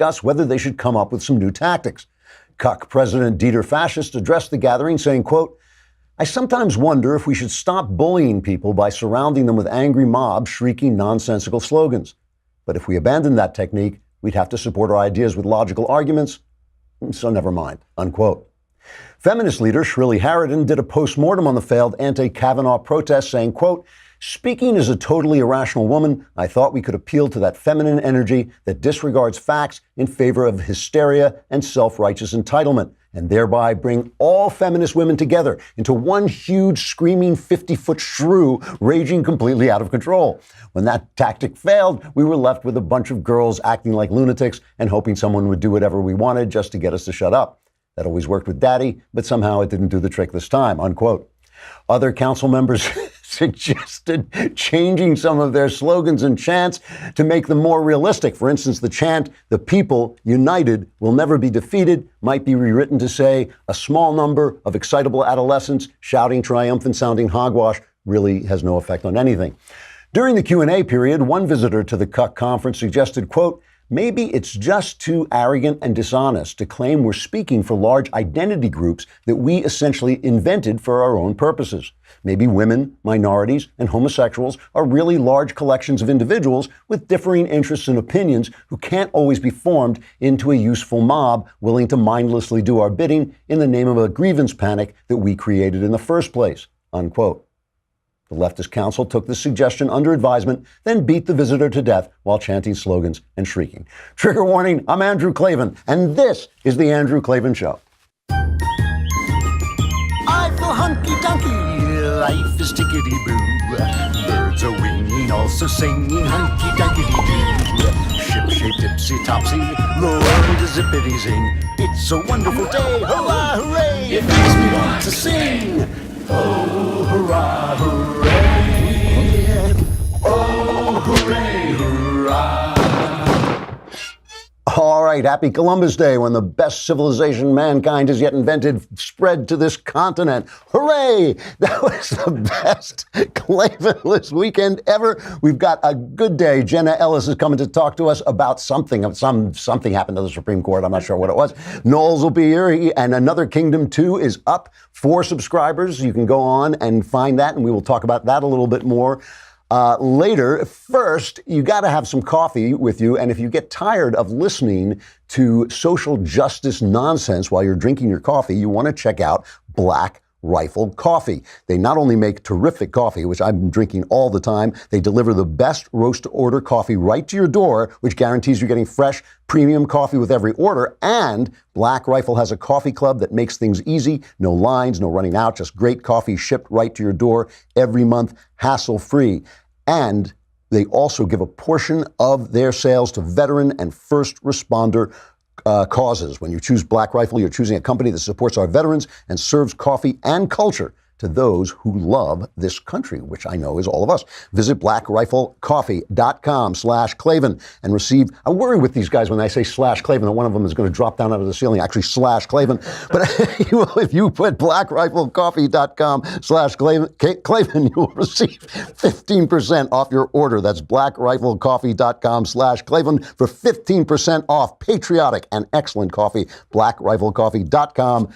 discuss whether they should come up with some new tactics. Cuck President Dieter Fascist addressed the gathering saying, quote, "I sometimes wonder if we should stop bullying people by surrounding them with angry mobs shrieking nonsensical slogans. But if we abandon that technique, we'd have to support our ideas with logical arguments, so never mind," unquote. Feminist leader Shirley Harridan did a postmortem on the failed anti-Kavanaugh protest saying, quote, "Speaking as a totally irrational woman, I thought we could appeal to that feminine energy that disregards facts in favor of hysteria and self-righteous entitlement, and thereby bring all feminist women together into one huge screaming 50-foot shrew raging completely out of control. When that tactic failed, we were left with a bunch of girls acting like lunatics and hoping someone would do whatever we wanted just to get us to shut up. That always worked with Daddy, but somehow it didn't do the trick this time," unquote. Other council members suggested changing some of their slogans and chants to make them more realistic. For instance, the chant, "The people, united, will never be defeated," might be rewritten to say, "A small number of excitable adolescents shouting triumphant-sounding hogwash really has no effect on anything." During the Q&A period, one visitor to the Cuck conference suggested, quote, "Maybe it's just too arrogant and dishonest to claim we're speaking for large identity groups that we essentially invented for our own purposes. Maybe women, minorities, and homosexuals are really large collections of individuals with differing interests and opinions who can't always be formed into a useful mob willing to mindlessly do our bidding in the name of a grievance panic that we created in the first place," unquote. The leftist council took this suggestion under advisement, then beat the visitor to death while chanting slogans and shrieking. Trigger warning, I'm Andrew Klavan, and this is The Andrew Klavan Show. I feel hunky-dunky, life is tickety-boo. Birds are winging, also singing hunky-dunky-doo. Ship-shape, tipsy-topsy, the world is zippity-zing. It's a wonderful day, hurrah, hooray! It makes me want to sing. Oh, hurrah, hooray! Oh, hooray, hurrah! All right, happy Columbus Day, when the best civilization mankind has yet invented spread to this continent. Hooray! That was the best Klavanless weekend ever. We've got a good day. Jenna Ellis is coming to talk to us about something. Something happened to the Supreme Court. I'm not sure what it was. Knowles will be here, and Another Kingdom 2 is up for subscribers. You can go on and find that, and we will talk about that a little bit more later. First, you got to have some coffee with you. And if you get tired of listening to social justice nonsense while you're drinking your coffee, you want to check out Black Rifle Coffee. They not only make terrific coffee, which I'm drinking all the time, they deliver the best roast-to-order coffee right to your door, which guarantees you're getting fresh, premium coffee with every order. And Black Rifle has a coffee club that makes things easy. No lines, no running out, just great coffee shipped right to your door every month, hassle-free. And they also give a portion of their sales to veteran and first responder causes. When you choose Black Rifle, you're choosing a company that supports our veterans and serves coffee and culture to those who love this country, which I know is all of us. Visit blackriflecoffee.com/Klavan and receive, I worry with these guys when I say /Klavan that one of them is going to drop down out of the ceiling, actually /Klavan. But if you put blackriflecoffee.com/Klavan, you will receive 15% off your order. That's blackriflecoffee.com/Klavan for 15% off patriotic and excellent coffee. blackriflecoffee.com/KLAVAN.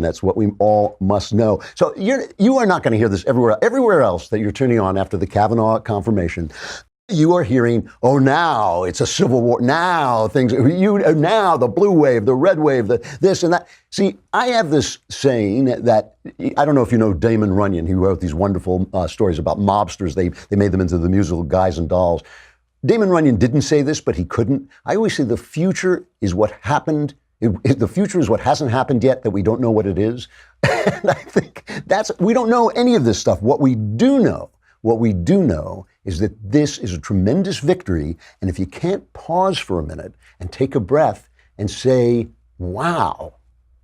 That's what we all must know. So you are not going to hear this everywhere else that you're tuning on after the Kavanaugh confirmation. You are hearing, oh, now it's a civil war. Now now the blue wave, the red wave, this and that. See, I have this saying that, I don't know if you know Damon Runyon. He wrote these wonderful stories about mobsters. They made them into the musical Guys and Dolls. Damon Runyon didn't say this, but he couldn't. I always say the future is what happened. The future is what hasn't happened yet, that we don't know what it is. And I think we don't know any of this stuff. What we do know is that this is a tremendous victory. And if you can't pause for a minute and take a breath and say, wow,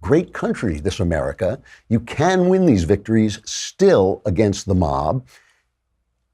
great country, this America, you can win these victories still against the mob.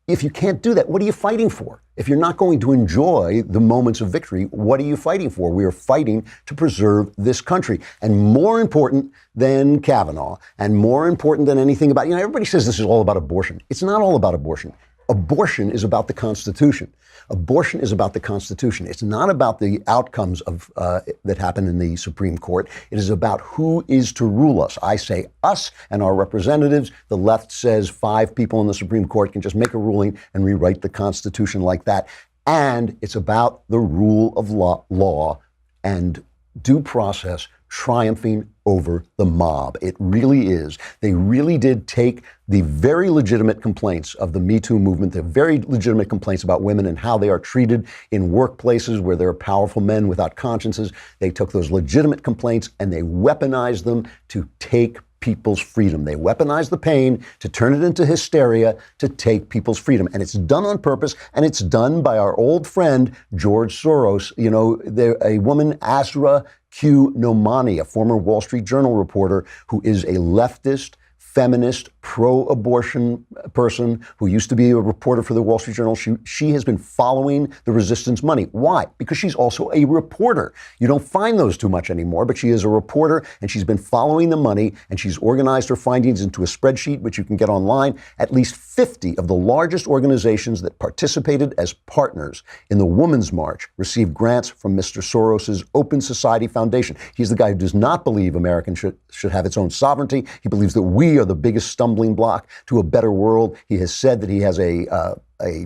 If you can't do that, what are you fighting for? If you're not going to enjoy the moments of victory, what are you fighting for? We are fighting to preserve this country. And more important than Kavanaugh, and more important than anything about, everybody says this is all about abortion. It's not all about abortion. Abortion is about the Constitution. Abortion is about the Constitution. It's not about the outcomes of that happen in the Supreme Court. It is about who is to rule us. I say us and our representatives. The left says 5 people in the Supreme Court can just make a ruling and rewrite the Constitution like that. And it's about the rule of law and due process triumphing over the mob. It really is. They really did take the very legitimate complaints of the Me Too movement, the very legitimate complaints about women and how they are treated in workplaces where there are powerful men without consciences. They took those legitimate complaints and they weaponized them to take people's freedom. They weaponize the pain to turn it into hysteria to take people's freedom. And it's done on purpose, and it's done by our old friend, George Soros. You know, a woman, Asra Q. Nomani, a former Wall Street Journal reporter who is a leftist, feminist, pro-abortion person who used to be a reporter for the Wall Street Journal. She has been following the resistance money. Why? Because she's also a reporter. You don't find those too much anymore, but she is a reporter, and she's been following the money, and she's organized her findings into a spreadsheet, which you can get online. At least 50 of the largest organizations that participated as partners in the Women's March received grants from Mr. Soros's Open Society Foundation. He's the guy who does not believe America should have its own sovereignty. He believes that we are the biggest stumbling block to a better world. He has said that he has a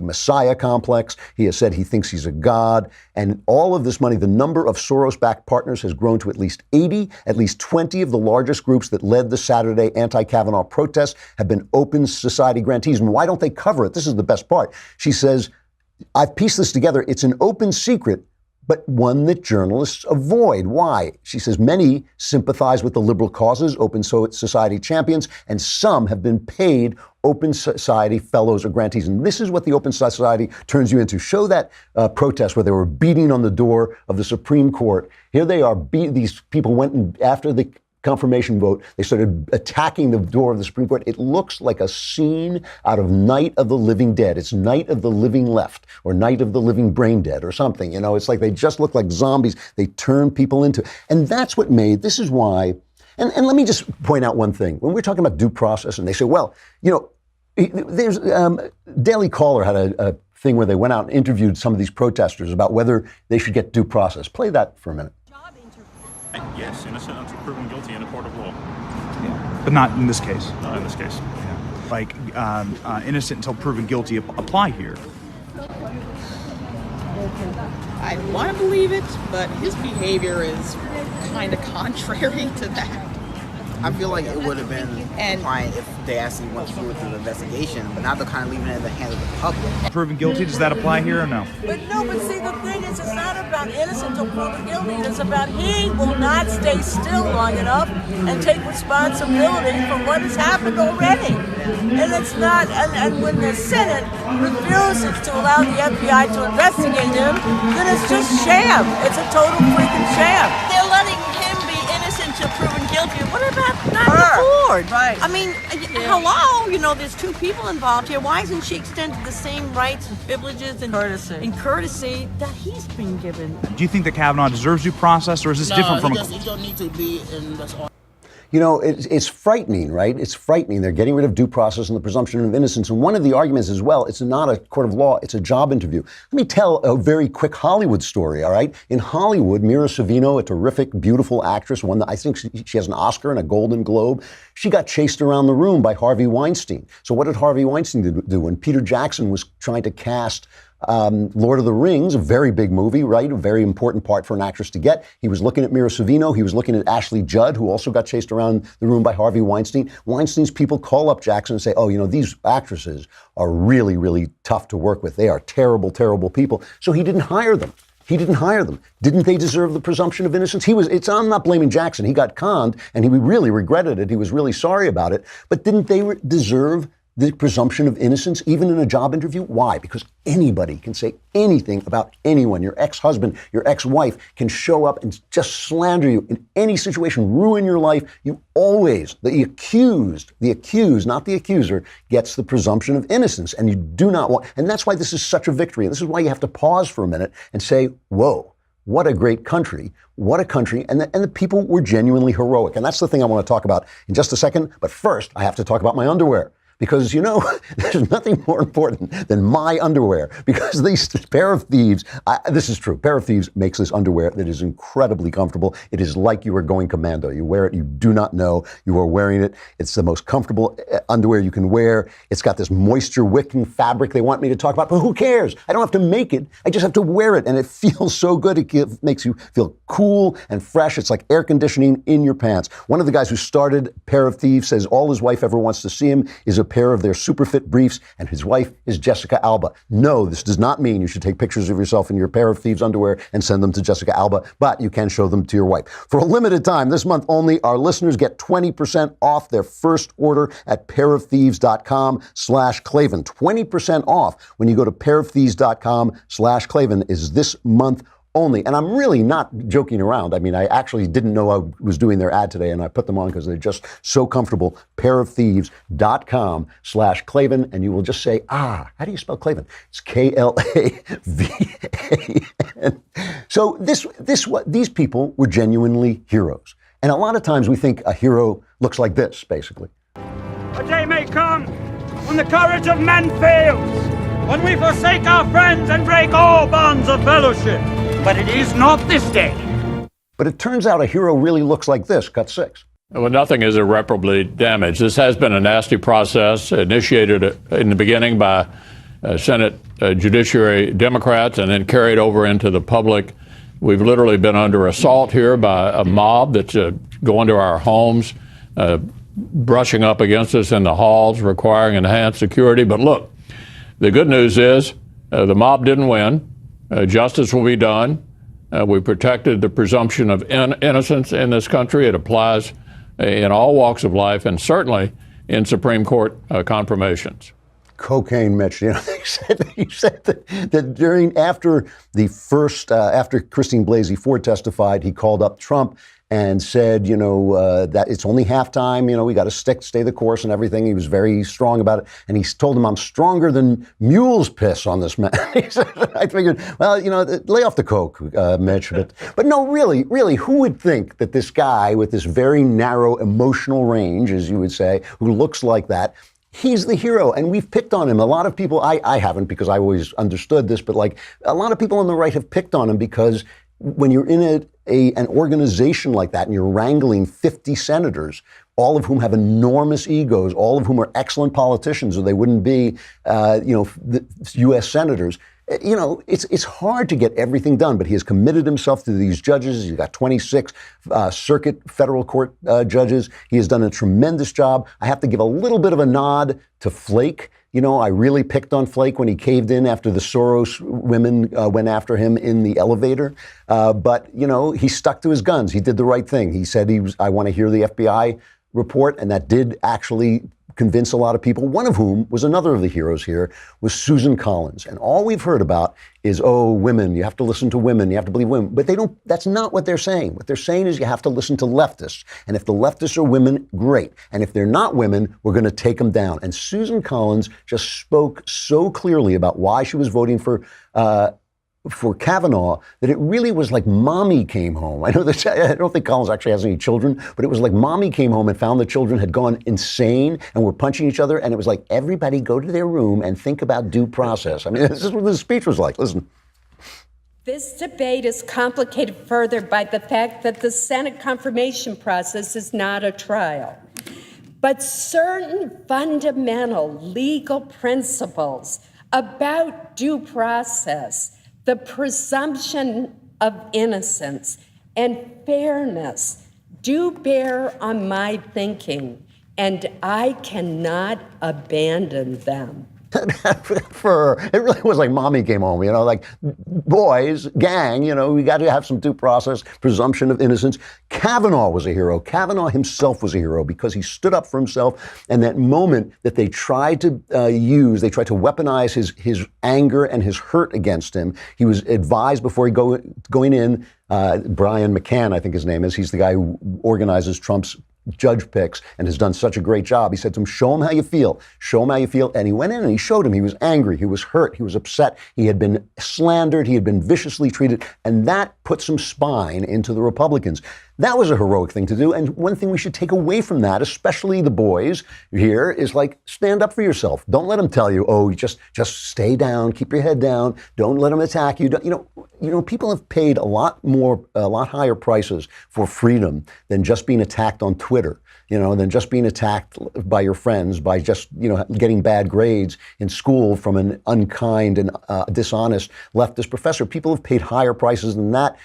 messiah complex. He has said he thinks he's a god. And all of this money, the number of Soros-backed partners has grown to at least 80. At least 20 of the largest groups that led the Saturday anti-Kavanaugh protests have been Open Society grantees. And why don't they cover it? This is the best part. She says, I've pieced this together. It's an open secret, but one that journalists avoid. Why? She says many sympathize with the liberal causes, Open Society champions, and some have been paid Open Society fellows or grantees. And this is what the Open Society turns you into. Show that protest where they were beating on the door of the Supreme Court. Here they are. These people went and after the confirmation vote, they started attacking the door of the Supreme Court. It looks like a scene out of Night of the Living Dead. It's Night of the Living Left or Night of the Living Brain Dead or something. You know, it's like they just look like zombies. They turn people into, and that's what made, this is why, and let me just point out one thing. When we're talking about due process and they say, well, you know, there's, Daily Caller had a thing where they went out and interviewed some of these protesters about whether they should get due process. Play that for a minute. Yes, innocent until proven guilty in a court of law. Yeah, but not in this case. Not in this case. Yeah. Like, innocent until proven guilty apply here. I want to believe it, but his behavior is kind of contrary to that. I feel like it would have been fine if they actually went through with the investigation, but now they're kind of leaving it in the hands of the public. Proven guilty, does that apply here or no? But see, the thing is, it's not about innocent until proven guilty. It's about he will not stay still long enough and take responsibility for what has happened already. And it's not, and when the Senate refuses to allow the FBI to investigate him, then it's just sham. It's a total freaking sham. They're letting him be innocent till proven guilty. What about not the board? Right. I mean, hello, you know, there's 2 people involved here. Why isn't she extended the same rights and privileges and courtesy that he's been given? Do you think that Kavanaugh deserves due process, or is this different from he don't need to be in this. You know, it's frightening, right? It's frightening. They're getting rid of due process and the presumption of innocence. And one of the arguments as well, it's not a court of law, it's a job interview. Let me tell a very quick Hollywood story, all right? In Hollywood, Mira Sorvino, a terrific, beautiful actress, one that I think she has an Oscar and a Golden Globe, she got chased around the room by Harvey Weinstein. So what did Harvey Weinstein do? When Peter Jackson was trying to cast Lord of the Rings, a very big movie, right? A very important part for an actress to get. He was looking at Mira Sorvino. He was looking at Ashley Judd, who also got chased around the room by Harvey Weinstein. Weinstein's people call up Jackson and say, oh, you know, these actresses are really, really tough to work with. They are terrible, terrible people. So he didn't hire them. He didn't hire them. Didn't they deserve the presumption of innocence? I'm not blaming Jackson. He got conned and he really regretted it. He was really sorry about it. But didn't they deserve the presumption of innocence, even in a job interview? Why? Because anybody can say anything about anyone. Your ex-husband, your ex-wife can show up and just slander you in any situation, ruin your life. You always, the accused, not the accuser, gets the presumption of innocence. And you do not want, and that's why this is such a victory. And this is why you have to pause for a minute and say, whoa, what a great country. What a country. And the people were genuinely heroic. And that's the thing I want to talk about in just a second. But first, I have to talk about my underwear. because, you know, there's nothing more important than my underwear, because these pair of thieves, this is true, pair of thieves makes this underwear that is incredibly comfortable. It is like you are going commando. You wear it, you do not know you are wearing it. It's the most comfortable underwear you can wear. It's got this moisture wicking fabric they want me to talk about, but who cares? I don't have to make it. I just have to wear it, and it feels so good. It makes you feel cool and fresh. It's like air conditioning in your pants. One of the guys who started Pair of Thieves says all his wife ever wants to see him is a pair of their super fit briefs, and his wife is Jessica Alba. No, this does not mean you should take pictures of yourself in your Pair of Thieves underwear and send them to Jessica Alba, but you can show them to your wife. For a limited time, this month only, our listeners get 20% off their first order at pairofthieves.com/Klavan. 20% off when you go to pairofthieves.com/Klavan is this month only. And I'm really not joking around. I mean, I actually didn't know I was doing their ad today, and I put them on because they're just so comfortable. Pairofthieves.com/Klavan, and you will just say, how do you spell Klavan? It's Klavan. So these people were genuinely heroes. And a lot of times we think a hero looks like this, basically. A day may come when the courage of men fails, when we forsake our friends and break all bonds of fellowship. But it is not this day. But it turns out a hero really looks like this, cut 6. Well, nothing is irreparably damaged. This has been a nasty process, initiated in the beginning by Senate Judiciary Democrats and then carried over into the public. We've literally been under assault here by a mob that's going to our homes, brushing up against us in the halls, requiring enhanced security. But look, the good news is the mob didn't win. Justice will be done. We protected the presumption of innocence in this country. It applies in all walks of life, and certainly in Supreme Court confirmations. Cocaine Mitch, you know, he said that after Christine Blasey Ford testified, he called up Trump and said, that it's only halftime, we got to stay the course and everything. He was very strong about it. And he told him, I'm stronger than mule's piss on this man. He said, I figured, well, lay off the coke, Mitch. But no, really, who would think that this guy with this very narrow emotional range, as you would say, who looks like that, he's the hero, and we've picked on him. A lot of people, I haven't because I always understood this, but like a lot of people on the right have picked on him because when you're in an organization like that and you're wrangling 50 senators, all of whom have enormous egos, all of whom are excellent politicians, or they wouldn't be, the U.S. senators. It's hard to get everything done, but he has committed himself to these judges. He's got 26 circuit federal court judges. He has done a tremendous job. I have to give a little bit of a nod to Flake. I really picked on Flake when he caved in after the Soros women went after him in the elevator. But he stuck to his guns. He did the right thing. He said I want to hear the FBI report, and that did actually convince a lot of people, one of whom was another of the heroes here, was Susan Collins. And all we've heard about is, women, you have to listen to women, you have to believe women. But that's not what they're saying. What they're saying is you have to listen to leftists. And if the leftists are women, great. And if they're not women, we're going to take them down. And Susan Collins just spoke so clearly about why she was voting for Kavanaugh that it really was like mommy came home. I don't think Collins actually has any children, but it was like mommy came home and found the children had gone insane and were punching each other. And it was like, everybody go to their room and think about due process. I mean, this is what the speech was like. Listen. This debate is complicated further by the fact that the Senate confirmation process is not a trial. But certain fundamental legal principles about due process, the presumption of innocence and fairness do bear on my thinking, and I cannot abandon them. It really was like mommy came home, like boys, gang, we got to have some due process, presumption of innocence. Kavanaugh was a hero. Kavanaugh himself was a hero because he stood up for himself. And that moment that they tried to weaponize his anger and his hurt against him, he was advised before going in, Brian McCann, I think his name is, he's the guy who organizes Trump's judge picks and has done such a great job. He said to him, show him how you feel. Show him how you feel. And he went in and he showed him he was angry. He was hurt. He was upset. He had been slandered. He had been viciously treated. And that put some spine into the Republicans. That was a heroic thing to do. And one thing we should take away from that, especially the boys here, is like, stand up for yourself. Don't let them tell you, oh, just stay down, keep your head down. Don't let them attack you. People have paid a lot higher prices for freedom than just being attacked on Twitter, than just being attacked by your friends, by just, getting bad grades in school from an unkind and dishonest leftist professor. People have paid higher prices than that.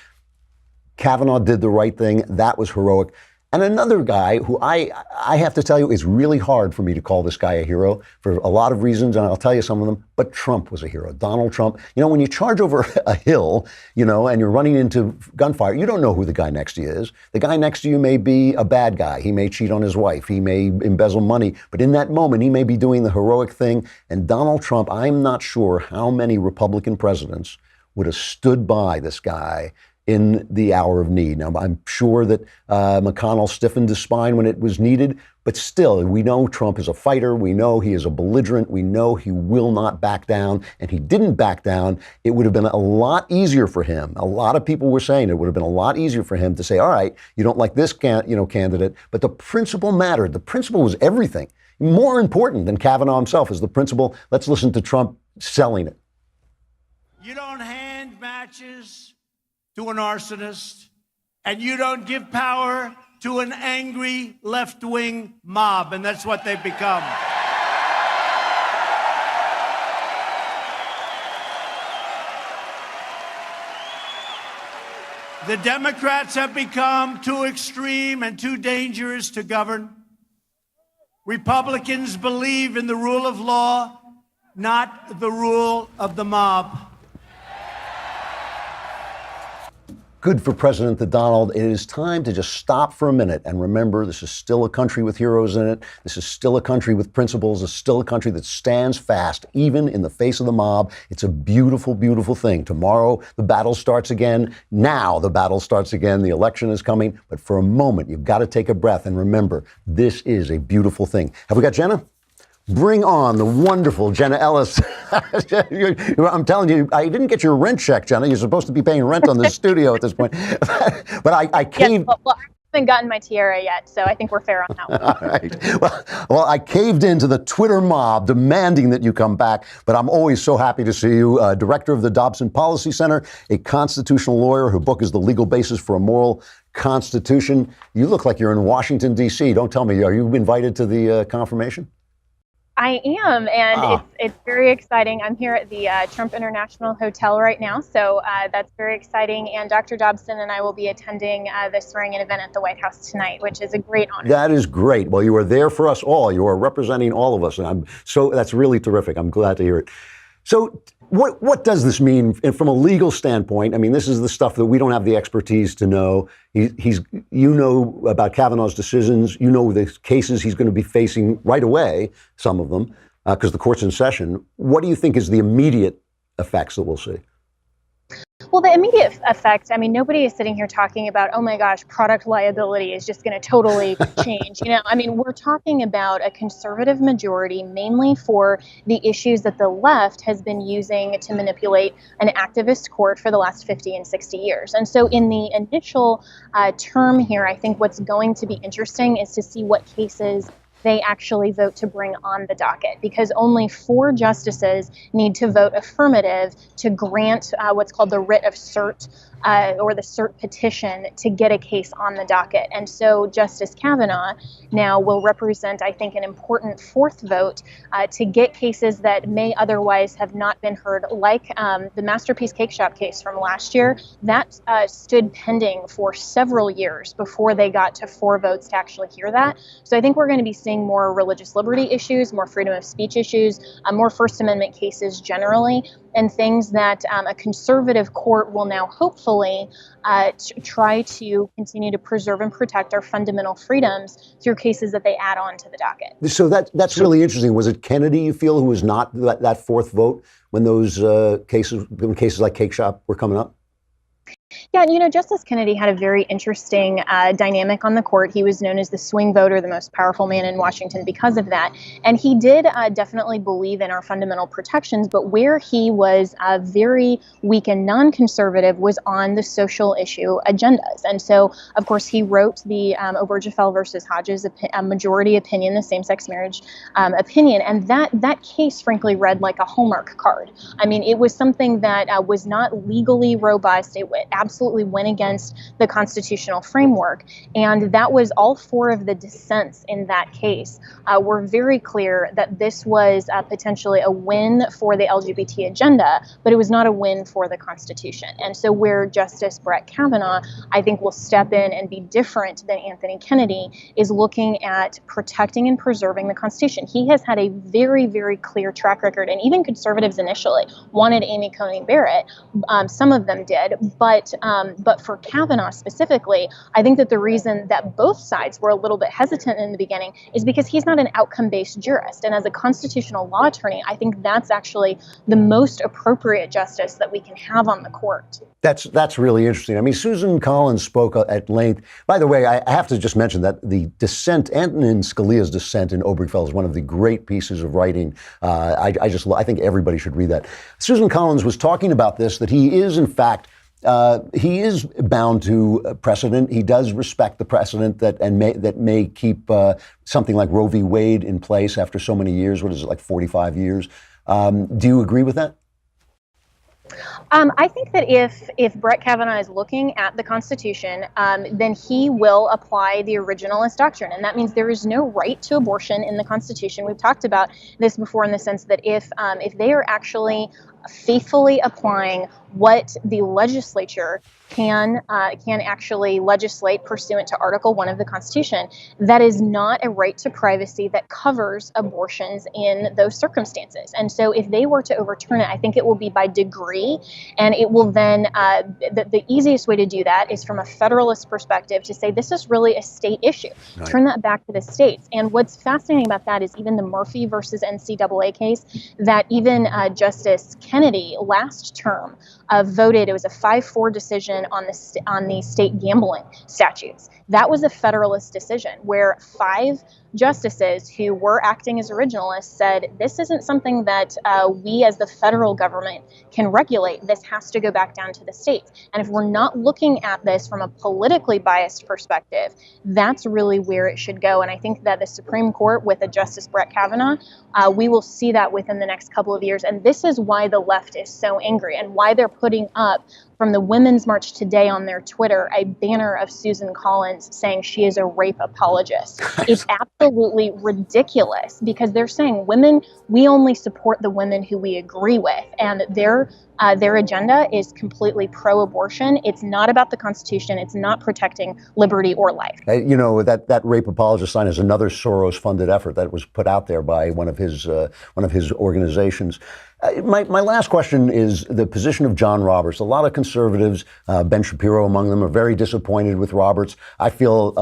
Kavanaugh did the right thing. That was heroic. And another guy who I have to tell you, it's really hard for me to call this guy a hero for a lot of reasons, and I'll tell you some of them, but Trump was a hero. Donald Trump. When you charge over a hill, and you're running into gunfire, you don't know who the guy next to you is. The guy next to you may be a bad guy. He may cheat on his wife. He may embezzle money. But in that moment, he may be doing the heroic thing. And Donald Trump, I'm not sure how many Republican presidents would have stood by this guy in the hour of need. Now, I'm sure that McConnell stiffened his spine when it was needed, but still, we know Trump is a fighter. We know he is a belligerent. We know he will not back down, and he didn't back down. It would have been a lot easier for him. A lot of people were saying it would have been a lot easier for him to say, all right, you don't like this candidate, but the principle mattered. The principle was everything. More important than Kavanaugh himself is the principle. Let's listen to Trump selling it. You don't hand matches to an arsonist, and you don't give power to an angry left-wing mob, and that's what they've become. The Democrats have become too extreme and too dangerous to govern. Republicans believe in the rule of law, not the rule of the mob. Good for President Donald. It is time to just stop for a minute and remember this is still a country with heroes in it. This is still a country with principles. It's still a country that stands fast, even in the face of the mob. It's a beautiful, beautiful thing. Tomorrow, the battle starts again. Now, the battle starts again. The election is coming. But for a moment, you've got to take a breath and remember, this is a beautiful thing. Have we got Jenna? Bring on the wonderful Jenna Ellis. I'm telling you, I didn't get your rent check, Jenna. You're supposed to be paying rent on this studio at this point. But I caved. Yes, well, I haven't gotten my tiara yet, so I think we're fair on that one. All right. Well, I caved into the Twitter mob demanding that you come back. But I'm always so happy to see you. Director of the Dobson Policy Center, a constitutional lawyer. Her book is The Legal Basis for a Moral Constitution. You look like you're in Washington, D.C. Don't tell me. Are you invited to the confirmation? I am, and it's very exciting. I'm here at the Trump International Hotel right now, so that's very exciting. And Dr. Dobson and I will be attending the swearing-in event at the White House tonight, which is a great honor. That is great. Well, you are there for us all. You are representing all of us, and that's really terrific. I'm glad to hear it. So what does this mean from a legal standpoint? I mean, this is the stuff that we don't have the expertise to know. You know about Kavanaugh's decisions. You know the cases he's going to be facing right away, some of them, because the court's in session. What do you think is the immediate effects that we'll see? Well, the immediate effect, I mean, nobody is sitting here talking about, oh my gosh, product liability is just going to totally change. I mean, we're talking about a conservative majority, mainly for the issues that the left has been using to manipulate an activist court for the last 50 and 60 years. And so in the initial term here, I think what's going to be interesting is to see what cases they actually vote to bring on the docket, because only 4 justices need to vote affirmative to grant what's called the writ of cert or the cert petition to get a case on the docket. And so Justice Kavanaugh now will represent, I think, an important 4th vote to get cases that may otherwise have not been heard, like the Masterpiece Cake Shop case from last year. That stood pending for several years before they got to 4 votes to actually hear that. So I think we're going to be seeing more religious liberty issues, more freedom of speech issues, more First Amendment cases generally, and things that a conservative court will now hopefully try to continue to preserve and protect our fundamental freedoms through cases that they add on to the docket. So that's really interesting. Was it Kennedy, you feel, who was not that 4th vote when those cases like Cake Shop were coming up? Yeah, and Justice Kennedy had a very interesting dynamic on the court. He was known as the swing voter, the most powerful man in Washington because of that. And he did definitely believe in our fundamental protections, but where he was very weak and non-conservative was on the social issue agendas. And so, of course, he wrote the Obergefell versus Hodges majority opinion, the same-sex marriage opinion, and that case, frankly, read like a Hallmark card. I mean, it was something that was not legally robust. It absolutely went against the constitutional framework. And that was all four of the dissents in that case were very clear that this was potentially a win for the LGBT agenda, but it was not a win for the Constitution. And so where Justice Brett Kavanaugh, I think, will step in and be different than Anthony Kennedy is looking at protecting and preserving the Constitution. He has had a very, very clear track record, and even conservatives initially wanted Amy Coney Barrett. Some of them did, but for Kavanaugh specifically, I think that the reason that both sides were a little bit hesitant in the beginning is because he's not an outcome-based jurist. And as a constitutional law attorney, I think that's actually the most appropriate justice that we can have on the court. That's really interesting. I mean, Susan Collins spoke at length. By the way, I have to just mention that the dissent, Antonin Scalia's dissent in Obergefell, is one of the great pieces of writing. I think everybody should read that. Susan Collins was talking about this, that he is, in fact, he is bound to precedent. He does respect the precedent that may keep something like Roe v. Wade in place after so many years. What is it, like 45 years? Do you agree with that? I think that if Brett Kavanaugh is looking at the Constitution, then he will apply the originalist doctrine. And that means there is no right to abortion in the Constitution. We've talked about this before in the sense that if they are actually faithfully applying what the legislature can actually legislate pursuant to Article 1 of the Constitution, that is not a right to privacy that covers abortions in those circumstances. And so if they were to overturn it, I think it will be by degree, and it will then, the easiest way to do that is from a federalist perspective to say this is really a state issue. Right. Turn that back to the states. And what's fascinating about that is even the Murphy versus NCAA case that even Justice Kennedy last term voted. It was a 5-4 decision on the state gambling statutes. That was a federalist decision where 5 justices who were acting as originalists said, this isn't something that we as the federal government can regulate. This has to go back down to the states. And if we're not looking at this from a politically biased perspective, that's really where it should go. And I think that the Supreme Court with a Justice Brett Kavanaugh, we will see that within the next couple of years. And this is why the left is so angry and why they're putting up from the Women's March today on their Twitter a banner of Susan Collins saying she is a rape apologist. It's absolutely ridiculous because they're saying we only support the women who we agree with, and their agenda is completely pro-abortion. It's not about the Constitution. It's not protecting liberty or life. That rape apologist sign is another Soros-funded effort that was put out there by one of his organizations. My last question is the position of John Roberts. A lot of conservatives, Ben Shapiro among them, are very disappointed with Roberts. I feel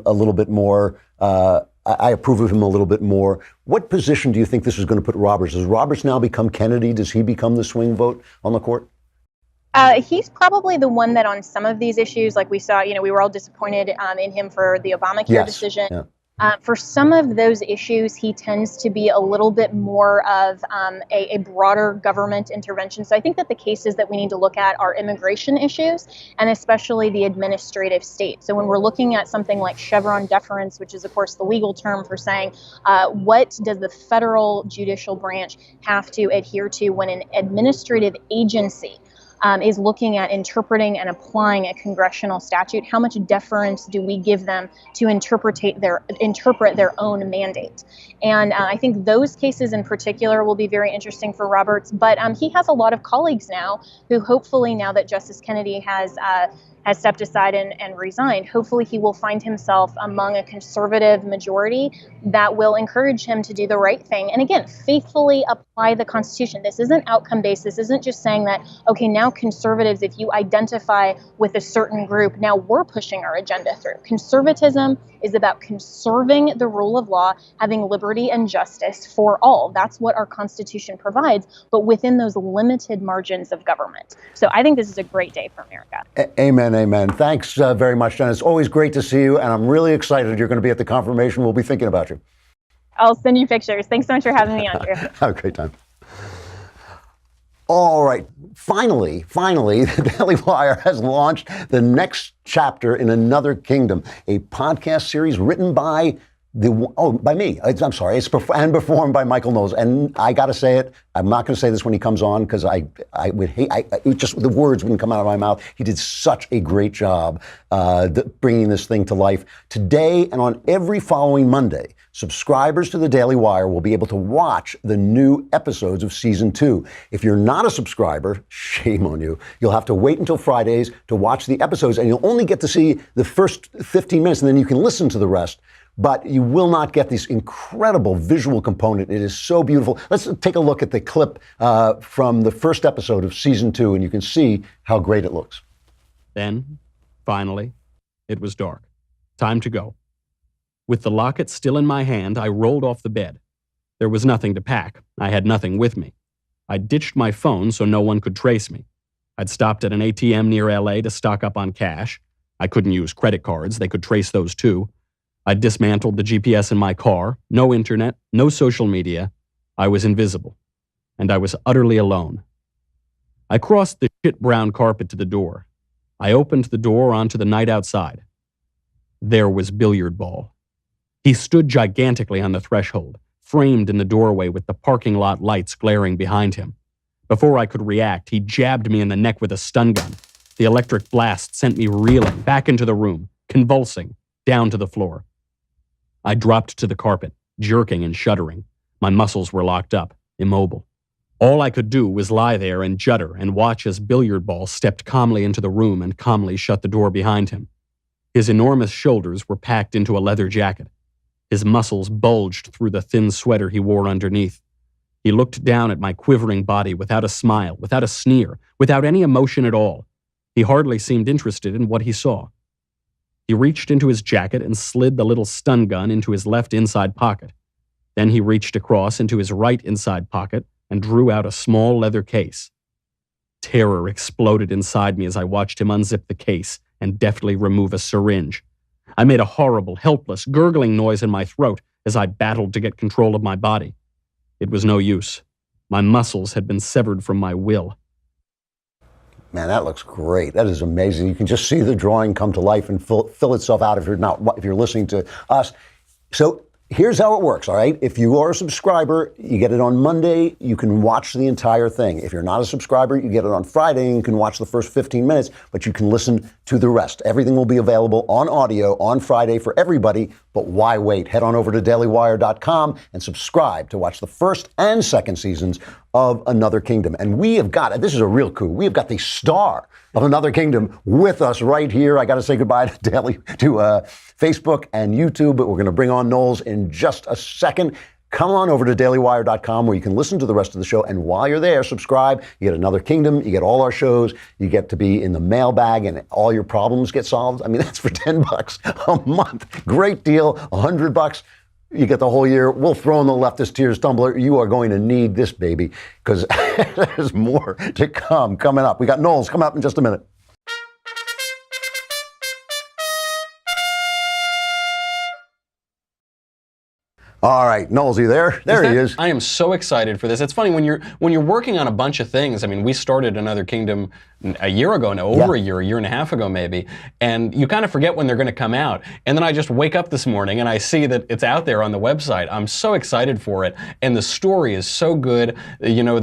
a little bit more. I approve of him a little bit more. What position do you think this is going to put Roberts? Does Roberts now become Kennedy? Does he become the swing vote on the court? He's probably the one that on some of these issues, like we saw, we were all disappointed in him for the Obamacare decision. Yeah. For some of those issues, he tends to be a little bit more of a broader government intervention. So I think that the cases that we need to look at are immigration issues, and especially the administrative state. So when we're looking at something like Chevron deference, which is, of course, the legal term for saying what does the federal judicial branch have to adhere to when an administrative agency is looking at interpreting and applying a congressional statute, how much deference do we give them to interpret their own mandate? And I think those cases in particular will be very interesting for Roberts. But he has a lot of colleagues now who hopefully, now that Justice Kennedy has stepped aside and resigned, hopefully he will find himself among a conservative majority that will encourage him to do the right thing. And again, faithfully apply the Constitution. This isn't outcome-based. This isn't just saying that, okay, now now conservatives, if you identify with a certain group, now we're pushing our agenda through. Conservatism is about conserving the rule of law, having liberty and justice for all. That's what our Constitution provides, but within those limited margins of government. So I think this is a great day for America. Amen, amen. Thanks very much, Jenna. It's always great to see you, and I'm really excited you're going to be at the confirmation. We'll be thinking about you. I'll send you pictures. Thanks so much for having me on, Drew. Have a great time. All right. Finally, the Daily Wire has launched the next chapter in Another Kingdom, a podcast series written by by me. I'm sorry. It's and performed by Michael Knowles. And I got to say it. I'm not going to say this when he comes on because I would hate. Just the words wouldn't come out of my mouth. He did such a great job bringing this thing to life. Today and on every following Monday, subscribers to the Daily Wire will be able to watch the new episodes of Season 2. If you're not a subscriber, shame on you. You'll have to wait until Fridays to watch the episodes, and you'll only get to see the first 15 minutes, and then you can listen to the rest. But you will not get this incredible visual component. It is so beautiful. Let's take a look at the clip from the first episode of Season 2, and you can see how great it looks. Then, finally, it was dark. Time to go. With the locket still in my hand, I rolled off the bed. There was nothing to pack. I had nothing with me. I ditched my phone so no one could trace me. I'd stopped at an ATM near LA to stock up on cash. I couldn't use credit cards. They could trace those too. I dismantled the GPS in my car. No internet, no social media. I was invisible. And I was utterly alone. I crossed the shit brown carpet to the door. I opened the door onto the night outside. There was Billiard Ball. He stood gigantically on the threshold, framed in the doorway with the parking lot lights glaring behind him. Before I could react, he jabbed me in the neck with a stun gun. The electric blast sent me reeling back into the room, convulsing, down to the floor. I dropped to the carpet, jerking and shuddering. My muscles were locked up, immobile. All I could do was lie there and judder and watch as Billiard Ball stepped calmly into the room and calmly shut the door behind him. His enormous shoulders were packed into a leather jacket. His muscles bulged through the thin sweater he wore underneath. He looked down at my quivering body without a smile, without a sneer, without any emotion at all. He hardly seemed interested in what he saw. He reached into his jacket and slid the little stun gun into his left inside pocket. Then he reached across into his right inside pocket and drew out a small leather case. Terror exploded inside me as I watched him unzip the case and deftly remove a syringe. I made a horrible, helpless, gurgling noise in my throat as I battled to get control of my body. It was no use. My muscles had been severed from my will. Man, that looks great. That is amazing. You can just see the drawing come to life and fill itself out if you're listening to us. So here's how it works, all right? If you are a subscriber, you get it on Monday, you can watch the entire thing. If you're not a subscriber, you get it on Friday and you can watch the first 15 minutes, but you can listen to the rest. Everything will be available on audio on Friday for everybody, but why wait? Head on over to dailywire.com and subscribe to watch the first and second seasons of Another Kingdom. And we have got, this is a real coup, we have got the star of Another Kingdom with us right here. I got to say goodbye to Facebook and YouTube, but we're going to bring on Knowles in just a second. Come on over to dailywire.com where you can listen to the rest of the show. And while you're there, subscribe. You get Another Kingdom. You get all our shows. You get to be in the mailbag and all your problems get solved. I mean, that's for $10 a month. Great deal. $100. You get the whole year. We'll throw in the leftist tears tumbler. You are going to need this, baby, because there's more to come coming up. We got Knowles coming up in just a minute. All right, Knowles, are you there? There he is. I am so excited for this. It's funny when you're working on a bunch of things. I mean, we started Another Kingdom a year ago now, over a year and a half ago maybe, and you kind of forget when they're going to come out. And then I just wake up this morning and I see that it's out there on the website. I'm so excited for it, and the story is so good. You know,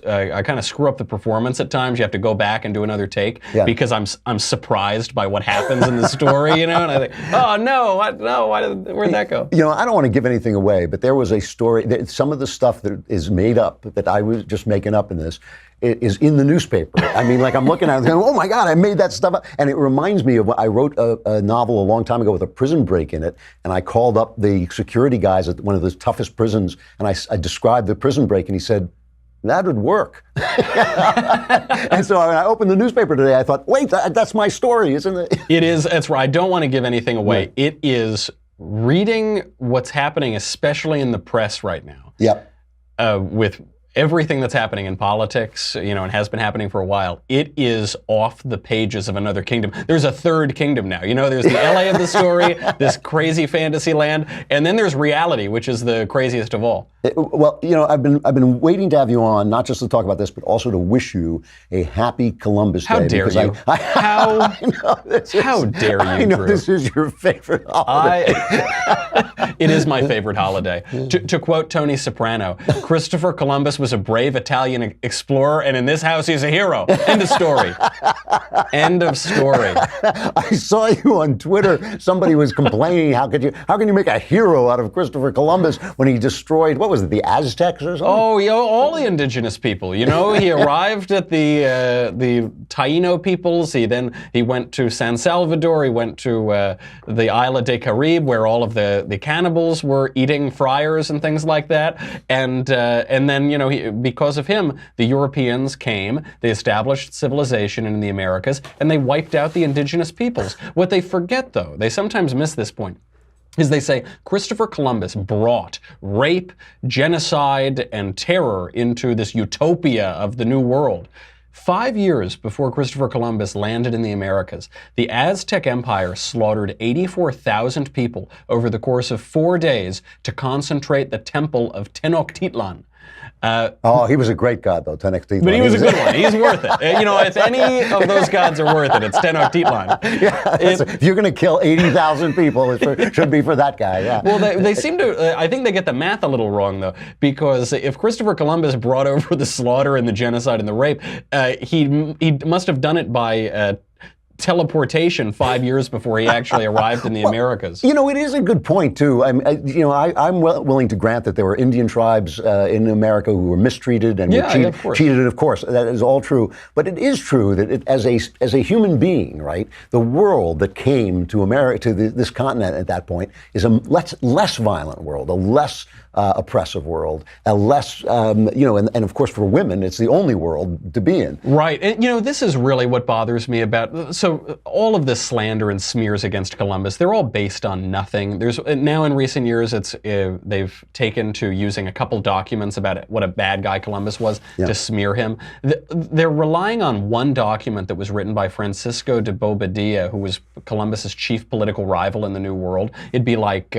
I kind of screw up the performance at times. You have to go back and do another take because I'm surprised by what happens in the story. You know, and I think, oh no, where'd that go? You know, I don't want to give anything away, but there was a story. Some of the stuff that is made up that I was just making up in this is in the newspaper. I mean, like I'm looking at it and going, oh my God, I made that stuff up. And it reminds me of, I wrote a novel a long time ago with a prison break in it. And I called up the security guys at one of the toughest prisons. And I described the prison break. And he said, that would work. And so when I opened the newspaper today, I thought, wait, that's my story, isn't it? It is. That's right. I don't want to give anything away. Yeah. It is reading what's happening, especially in the press right now. Yep. With everything that's happening in politics, and has been happening for a while, it is off the pages of another kingdom. There's a third kingdom now. There's the LA of the story, this crazy fantasy land, and then there's reality, which is the craziest of all. Well, I've been waiting to have you on, not just to talk about this, but also to wish you a happy Columbus Day. How dare you? How dare you, I know Drew? This is your favorite holiday. It is my favorite holiday. To quote Tony Soprano, Christopher Columbus was a brave Italian explorer, and in this house he's a hero. End of story. End of story. I saw you on Twitter. Somebody was complaining, how can you make a hero out of Christopher Columbus when he destroyed, what was it, the Aztecs or something? Oh, all the indigenous people. He arrived at the Taino peoples. He went to San Salvador. He went to the Isla de Caribe, where all of the cannibals were eating friars and things like that. And then, because of him, the Europeans came, they established civilization in the Americas, and they wiped out the indigenous peoples. What they forget, though, they sometimes miss this point, is they say Christopher Columbus brought rape, genocide, and terror into this utopia of the New World. 5 years before Christopher Columbus landed in the Americas, the Aztec Empire slaughtered 84,000 people over the course of 4 days to concentrate the temple of Tenochtitlan. He was a great god, though, Tenochtitlan. But he was a good one. He's worth it. If any of those gods are worth it, it's Tenochtitlan. Yeah, if you're going to kill 80,000 people, it should be for that guy, yeah. Well, they seem to, I think they get the math a little wrong, though, because if Christopher Columbus brought over the slaughter and the genocide and the rape, he must have done it by teleportation 5 years before he actually arrived in the Americas. It is a good point, too. I'm willing to grant that there were Indian tribes in America who were mistreated and were cheated, of course. That is all true. But it is true that as a human being, right, the world that came to America, to this continent at that point, is a less violent world, a less oppressive world, a less, and of course for women, it's the only world to be in. Right. And, this is really what bothers me about, so all of this slander and smears against Columbus, they're all based on nothing. There's now in recent years, they've taken to using a couple documents about what a bad guy Columbus was to smear him. They're relying on one document that was written by Francisco de Bobadilla, who was Columbus's chief political rival in the New World. It'd be like,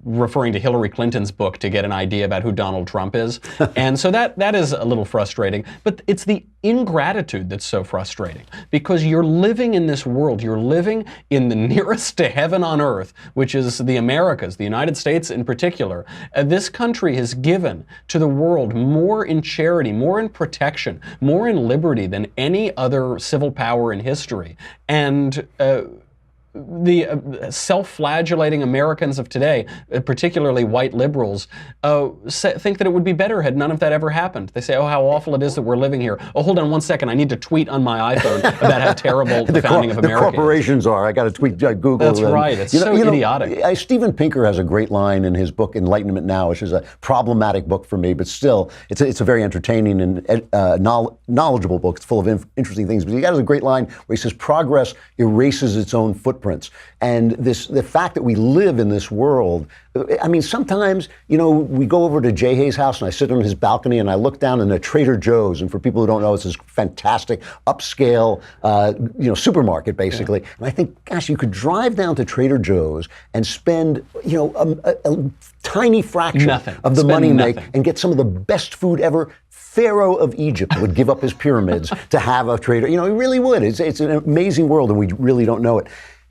referring to Hillary Clinton's book to get an idea about who Donald Trump is. And so that is a little frustrating. But it's the ingratitude that's so frustrating, because you're living in this world, you're living in the nearest to heaven on earth, which is the Americas, the United States in particular. This country has given to the world more in charity, more in protection, more in liberty than any other civil power in history. And the self-flagellating Americans of today, particularly white liberals, think that it would be better had none of that ever happened. They say, oh, how awful it is that we're living here. Oh, hold on 1 second. I need to tweet on my iPhone about how terrible the founding of America is. The corporations are. I got to tweet Google. That's right. It's so idiotic. Steven Pinker has a great line in his book, Enlightenment Now, which is a problematic book for me, but still, it's a very entertaining and knowledgeable book. It's full of interesting things. But he has a great line where he says, progress erases its own footprints. And the fact that we live in this world, I mean, sometimes, we go over to Jay Hayes' house and I sit on his balcony and I look down in a Trader Joe's. And for people who don't know, it's this fantastic upscale, supermarket, basically. Yeah. And I think, gosh, you could drive down to Trader Joe's and spend, a tiny fraction of the money you make and get some of the best food ever. Pharaoh of Egypt would give up his pyramids to have a trader. He really would. It's an amazing world, and we really don't know it.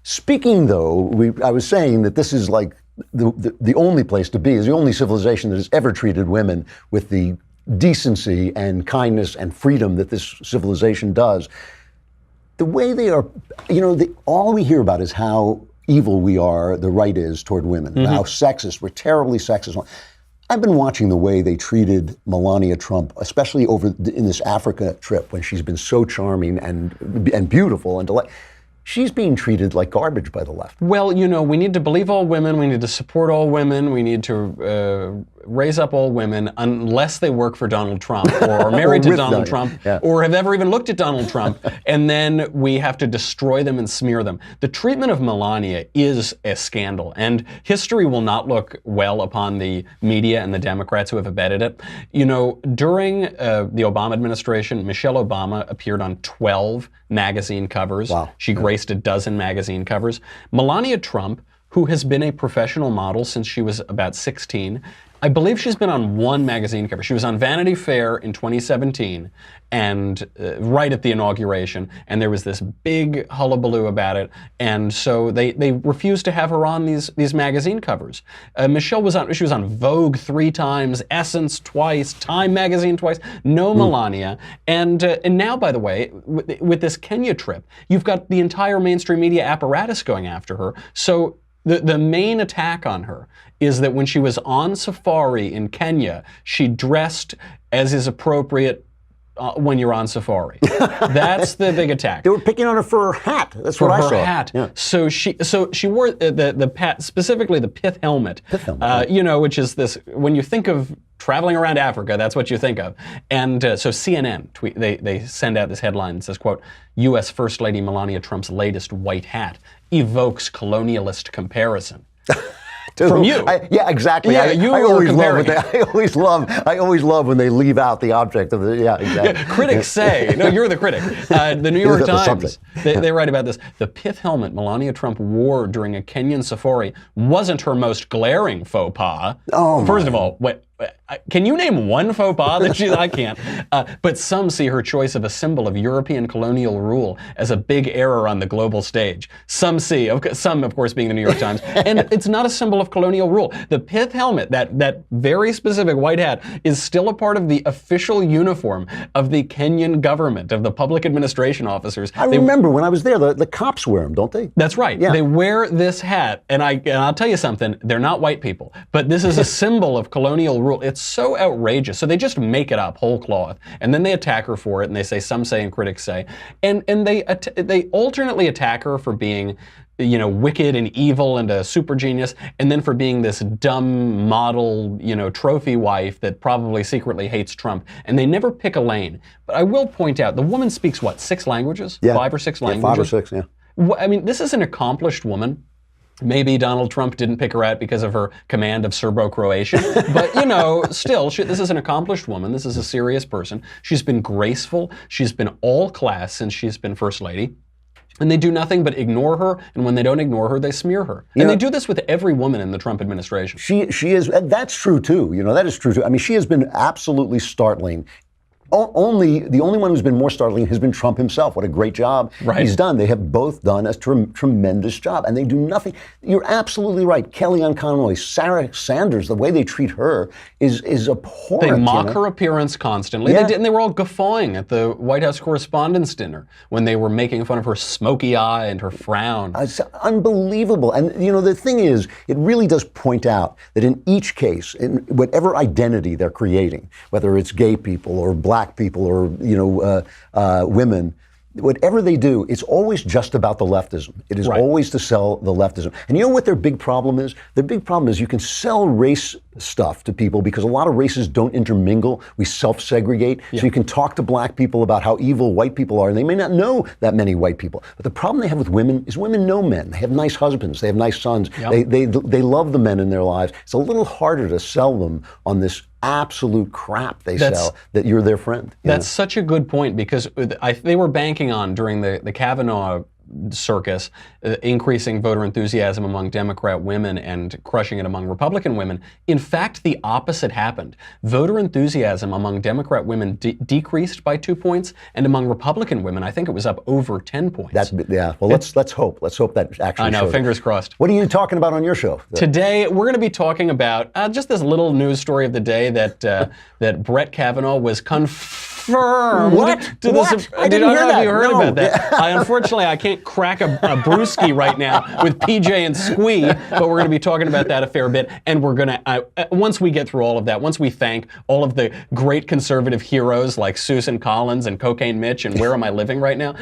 Speaking, though, I was saying that this is like the only place to be, is the only civilization that has ever treated women with the decency and kindness and freedom that this civilization does. The way they are, all we hear about is how evil we are, the right is toward women, how sexist, we're terribly sexist. I've been watching the way they treated Melania Trump, especially in this Africa trip when she's been so charming and beautiful and delightful. She's being treated like garbage by the left. Well, we need to believe all women. We need to support all women. We need to raise up all women unless they work for Donald Trump or are married to Donald Trump or have ever even looked at Donald Trump, and then we have to destroy them and smear them. The treatment of Melania is a scandal, and history will not look well upon the media and the Democrats who have abetted it. You know, during the Obama administration, Michelle Obama appeared on 12 magazine covers. Wow. She graced a dozen magazine covers. Melania Trump, who has been a professional model since she was about 16. I believe she's been on one magazine cover. She was on Vanity Fair in 2017, and right at the inauguration, and there was this big hullabaloo about it, and so they refused to have her on these magazine covers. Michelle she was on Vogue 3 times, Essence twice, Time magazine twice, no Melania, and now, by the way, with this Kenya trip, you've got the entire mainstream media apparatus going after her, so the main attack on her is that when she was on safari in Kenya, she dressed as is appropriate when you're on safari. That's the big attack. They were picking on her for her hat. That's what I saw. For her hat. Yeah. So she wore specifically the pith helmet. You know, which is this, when you think of traveling around Africa, that's what you think of. And so CNN, they send out this headline that says, quote, U.S. First Lady Melania Trump's latest white hat evokes colonialist comparison. From you. Yeah, exactly. Yeah, I always love when they leave out the object of the, yeah, exactly. Yeah, critics say, no, you're the critic. The New York Times, they write about this. The pith helmet Melania Trump wore during a Kenyan safari wasn't her most glaring faux pas. Oh, First of all, can you name one faux pas that I can't. But some see her choice of a symbol of European colonial rule as a big error on the global stage. Some, of course, being the New York Times. And it's not a symbol of colonial rule. The pith helmet, that very specific white hat, is still a part of the official uniform of the Kenyan government, of the public administration officers. I remember when I was there, the cops wear them, don't they? That's right. Yeah. They wear this hat, and I'll tell you something, they're not white people, but this is a symbol of colonial rule. It's so outrageous. So they just make it up whole cloth, and then they attack her for it, and they say, some say and critics say, and they alternately attack her for being, you know, wicked and evil and a super genius, and then for being this dumb model, you know, trophy wife that probably secretly hates Trump. And they never pick a lane. But I will point out, the woman speaks what, 6 languages? Yeah. 5 or 6 languages? 5 or 6, yeah. I mean, this is an accomplished woman. Maybe Donald Trump didn't pick her out because of her command of Serbo-Croatian, but, you know, still, this is an accomplished woman. This is a serious person. She's been graceful. She's been all class since she's been First Lady. And they do nothing but ignore her, and when they don't ignore her, they smear her. And they do this with every woman in the Trump administration. She is, that's true too. You know, that is true too. I mean, she has been absolutely startling. The only one who's been more startling has been Trump himself. What a great job he's done. They have both done a tremendous job, and they do nothing. You're absolutely right. Kellyanne Conway, Sarah Sanders, the way they treat her is abhorrent. They mock her appearance constantly. Yeah. They did, and they were all guffawing at the White House Correspondents' Dinner when they were making fun of her smoky eye and her frown. It's unbelievable. And, you know, the thing is, it really does point out that in each case, in whatever identity they're creating, whether it's gay people or black people or, you know, women, whatever they do, it's always just about the leftism. It is always to sell the leftism. And you know what their big problem is? Their big problem is you can sell race stuff to people because a lot of races don't intermingle. We self-segregate. Yeah. So you can talk to black people about how evil white people are, and they may not know that many white people. But the problem they have with women is women know men. They have nice husbands. They have nice sons. Yep. They love the men in their lives. It's a little harder to sell them on this absolute crap they sell that you're their friend. That's such a good point, because they were banking on, during the Kavanaugh circus, increasing voter enthusiasm among Democrat women and crushing it among Republican women. In fact, the opposite happened. Voter enthusiasm among Democrat women decreased by 2 points, and among Republican women, I think it was up over 10 points. Well, let's hope. Let's hope that actually. I know. Fingers crossed. What are you talking about on your show today? We're going to be talking about just this little news story of the day that that Brett Kavanaugh was refer What? to What? the. I didn't hear know if that. you heard No. about that. Unfortunately, I can't crack a brewski right now with PJ and Squee, but we're going to be talking about that a fair bit. And we're going to, once we get through all of that, once we thank all of the great conservative heroes like Susan Collins and Cocaine Mitch and Where Am I Living Right Now?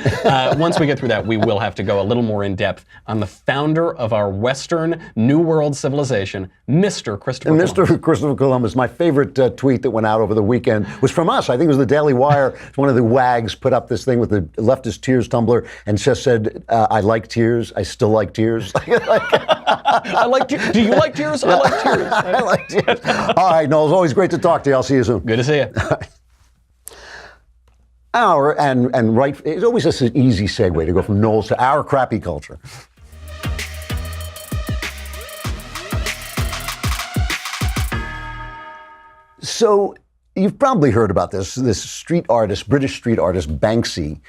Once we get through that, we will have to go a little more in depth on the founder of our Western New World civilization, Mr. Christopher And Columbus. Mr. Christopher Columbus, my favorite tweet that went out over the weekend was from us. I think it was the Daily Wire. One of the wags put up this thing with the leftist tears tumbler and just said, I like tears. I still like tears. I like tears. Do you like tears? I like tears. I like tears. All right, Knowles, always great to talk to you. I'll see you soon. Good to see you. It's always just an easy segue to go from Knowles to our crappy culture. So you've probably heard about this. This street artist, British street artist Banksy,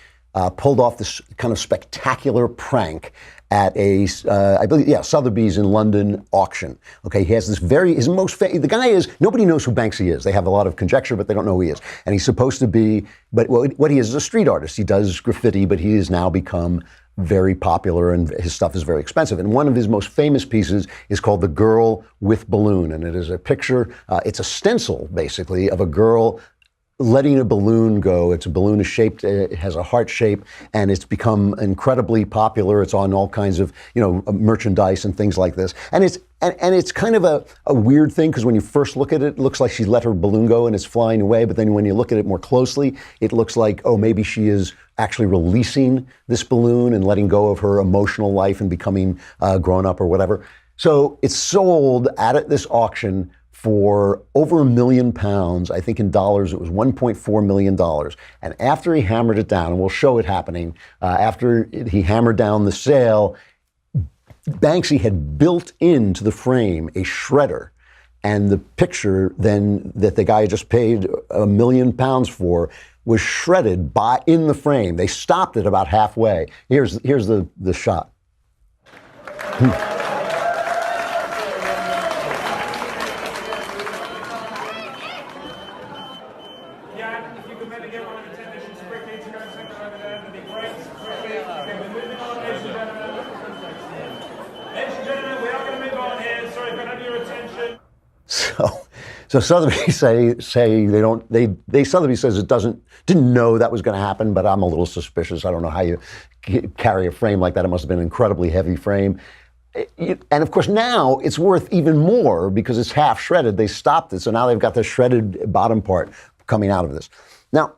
pulled off this kind of spectacular prank at a, I believe, Sotheby's in London auction. Okay, he has this the guy is, nobody knows who Banksy is. They have a lot of conjecture, but they don't know who he is. And he's supposed to be, but what he is a street artist. He does graffiti, but he has now become very popular and his stuff is very expensive. And one of his most famous pieces is called The Girl with Balloon. And it is a picture, it's a stencil basically of a girl letting a balloon go. It's a balloon is shaped, it has a heart shape, and it's become incredibly popular. It's on all kinds of, merchandise and things like this. And it's kind of a weird thing because when you first look at it, it looks like she let her balloon go and it's flying away. But then when you look at it more closely, it looks like, oh, maybe she is actually releasing this balloon and letting go of her emotional life and becoming grown up or whatever. So it's sold at this auction for over £1 million. I think in dollars it was $1.4 million. And after he hammered it down, and we'll show it happening, after he hammered down the sale, Banksy had built into the frame a shredder. And the picture then that the guy had just paid £1 million for was shredded in the frame. They stopped it about halfway. Here's the shot. So Sotheby's Sotheby's says it didn't know that was going to happen, but I'm a little suspicious. I don't know how you carry a frame like that. It must have been an incredibly heavy frame. And of course now it's worth even more because it's half shredded. They stopped it, so now they've got the shredded bottom part coming out of this. Now,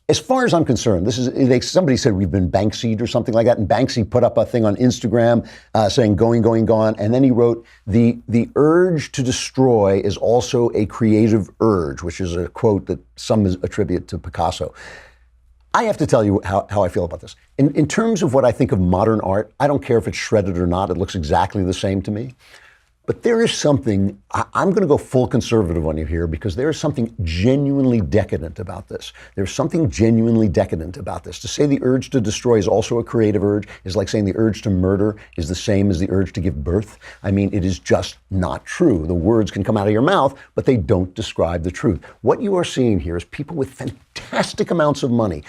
as far as I'm concerned, somebody said we've been Banksy'd or something like that, and Banksy put up a thing on Instagram saying going, going, gone, and then he wrote, the urge to destroy is also a creative urge, which is a quote that some attribute to Picasso. I have to tell you how I feel about this. In terms of what I think of modern art, I don't care if it's shredded or not, it looks exactly the same to me. But there is something, I'm going to go full conservative on you here because there is something genuinely decadent about this. There's something genuinely decadent about this. To say the urge to destroy is also a creative urge is like saying the urge to murder is the same as the urge to give birth. I mean, it is just not true. The words can come out of your mouth, but they don't describe the truth. What you are seeing here is people with fantastic amounts of money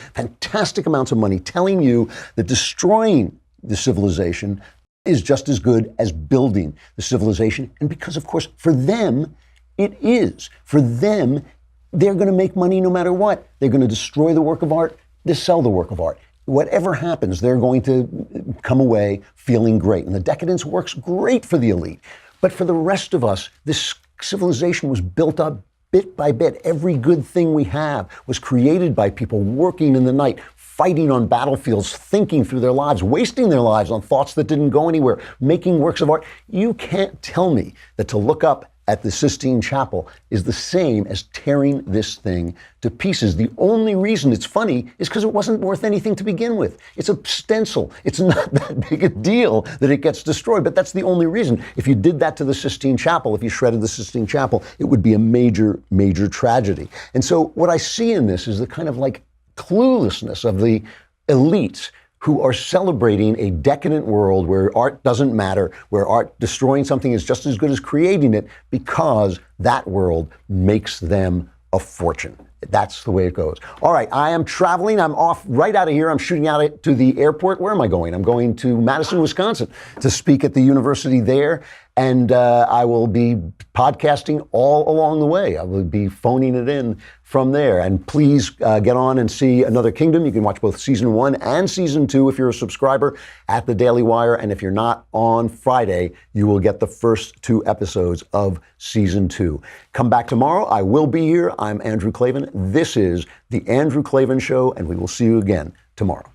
telling you that destroying the civilization is just as good as building the civilization. And because, of course, for them, it is. For them, they're going to make money no matter what. They're going to destroy the work of art, they sell the work of art. Whatever happens, they're going to come away feeling great. And the decadence works great for the elite. But for the rest of us, this civilization was built up bit by bit. Every good thing we have was created by people working in the night, fighting on battlefields, thinking through their lives, wasting their lives on thoughts that didn't go anywhere, making works of art. You can't tell me that to look up at the Sistine Chapel is the same as tearing this thing to pieces. The only reason it's funny is because it wasn't worth anything to begin with. It's a stencil. It's not that big a deal that it gets destroyed, but that's the only reason. If you did that to the Sistine Chapel, if you shredded the Sistine Chapel, it would be a major, major tragedy. And so what I see in this is the kind of like cluelessness of the elites who are celebrating a decadent world where art doesn't matter, where art destroying something is just as good as creating it because that world makes them a fortune. That's the way it goes. All right, I am traveling. I'm off right out of here. I'm shooting out to the airport. Where am I going? I'm going to Madison, Wisconsin to speak at the university there. And I will be podcasting all along the way. I will be phoning it in from there. And please get on and see Another Kingdom. You can watch both season 1 and season 2 if you're a subscriber at the Daily Wire. And if you're not, on Friday, you will get the first 2 episodes of season 2. Come back tomorrow. I will be here. I'm Andrew Klavan. This is The Andrew Klavan Show, and we will see you again tomorrow.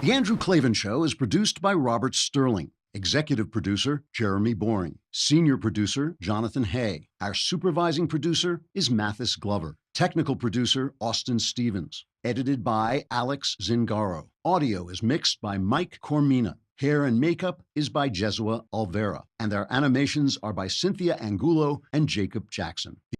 The Andrew Klavan Show is produced by Robert Sterling. Executive producer, Jeremy Boring. Senior producer, Jonathan Hay. Our supervising producer is Mathis Glover. Technical producer, Austin Stevens. Edited by Alex Zingaro. Audio is mixed by Mike Cormina. Hair and makeup is by Jesua Alvera. And our animations are by Cynthia Angulo and Jacob Jackson.